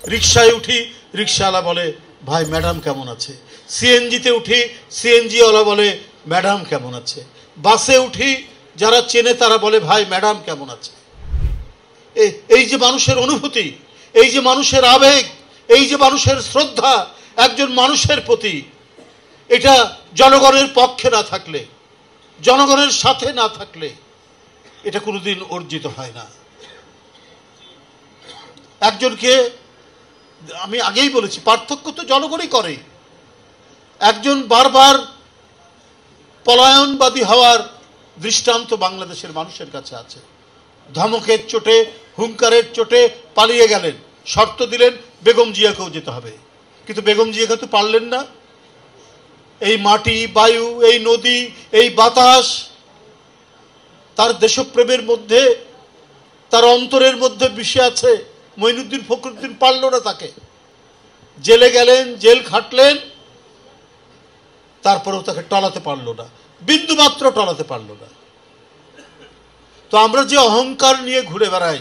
রিক্সায় উঠি, রিক্সাওয়ালা বলে ভাই ম্যাডাম কেমন আছে। সিএনজিতে উঠি, সিএনজিওয়ালা বলে ম্যাডাম কেমন আছে। বাসে উঠি, যারা চেনে তারা বলে ভাই ম্যাডাম কেমন আছে। এই যে মানুষের অনুভূতি, এই যে মানুষের আবেগ, এই যে মানুষের শ্রদ্ধা একজন মানুষের প্রতি, এটা জনগণের পক্ষে না থাকলে, জনগণের সাথে না থাকলে এটা কোনোদিন অর্জিত হয় না। একজনকে আমি আগেই বলেছি, পার্থক্য তো জনগণই করে। একজন বারবার পলায়নবাদী হওয়ার দৃষ্টান্ত বাংলাদেশের মানুষের কাছে আছে। ধমকের চোটে, হুঙ্কারের চোটে পালিয়ে গেলেন, শর্ত দিলেন বেগম জিয়াকেও যেতে হবে, কিন্তু বেগম জিয়াকে তো পারলেন না। এই মাটি, বায়ু, এই নদী, এই বাতাস তার দেশপ্রেমের মধ্যে, তার অন্তরের মধ্যে মিশে আছে। মঈনুদ্দিন ফখরুদ্দিন পারল না তাকে, জেলে গেলেন, জেল খাটলেন, তারপরেও তাকে টলাতে পারল না, বিন্দুমাত্র টলাতে পারল না। তো আমরা যে অহংকার নিয়ে ঘুরে বেড়াই,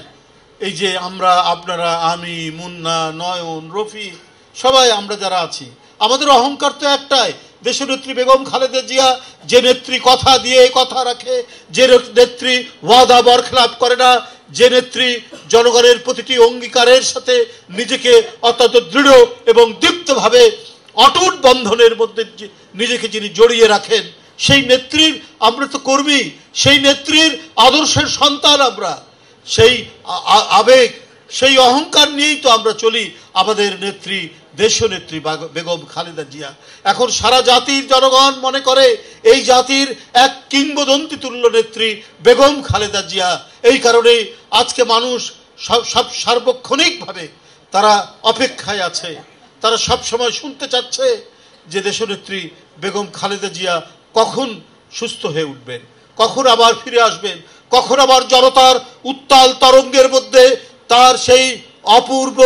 এই যে আমরা, আপনারা, আমি, মুন্না, নয়ন, রফি, সবাই আমরা যারা আছি, আমাদের অহংকার তো একটাই, দেশনেত্রী বেগম খালেদা জিয়া যে নেত্রী কথা দিয়ে কথা রাখে, যে নেত্রী ওয়াদা বরখেলাপ করে না, যে নেত্রী জনগণের প্রতিটি অঙ্গীকারের সাথে নিজেকে অত্যন্ত দৃঢ় এবং দীপ্তভাবে অটুট বন্ধনের মধ্যে নিজেকে যিনি জড়িয়ে রাখেন, সেই নেত্রীর আমরা তো কর্মী, সেই নেত্রীর আদর্শের সন্তান আমরা। সেই আবেগ, সেই অহংকার নিয়েই তো আমরা চলি। আমাদের নেত্রী, দেশনেত্রী বেগম খালেদা জিয়া এখন সারা জাতির জনগণ মনে করে এই জাতির এক কিংবদন্তি তুল্য নেত্রী বেগম খালেদা জিয়া। এই কারণেই আজকে মানুষ সব সার্বক্ষণিকভাবে তারা অপেক্ষায় আছে, তারা সব সময় শুনতে চাচ্ছে যে দেশনেত্রী বেগম খালেদা জিয়া কখন সুস্থ হয়ে উঠবেন, কখন আবার ফিরে আসবেন, কখন আবার জনতার উত্তাল তরঙ্গের মধ্যে তার সেই অপূর্ব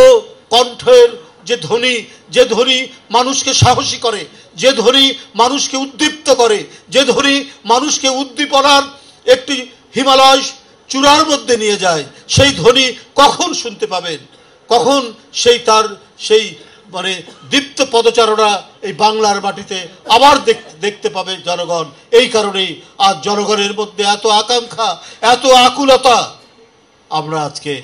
কণ্ঠের যে ধ্বনি, যে ধ্বনি মানুষকে সাহসী করে, যে ধ্বনি মানুষকে উদ্দীপ্ত করে, যে ধ্বনি মানুষকে উদ্দীপনার একটি হিমালয় চূড়ার মধ্যে নিয়ে যায়, সেই ধ্বনি কখন শুনতে পাবেন, কখন সেই তার সেই মানে দীপ্ত পদচারণা এই বাংলার মাটিতে আবার দেখতে পাবে জনগণ। এই কারণেই আজ জনগণের মধ্যে এত আকাঙ্ক্ষা, এত আকুলতা। আমরা আজকে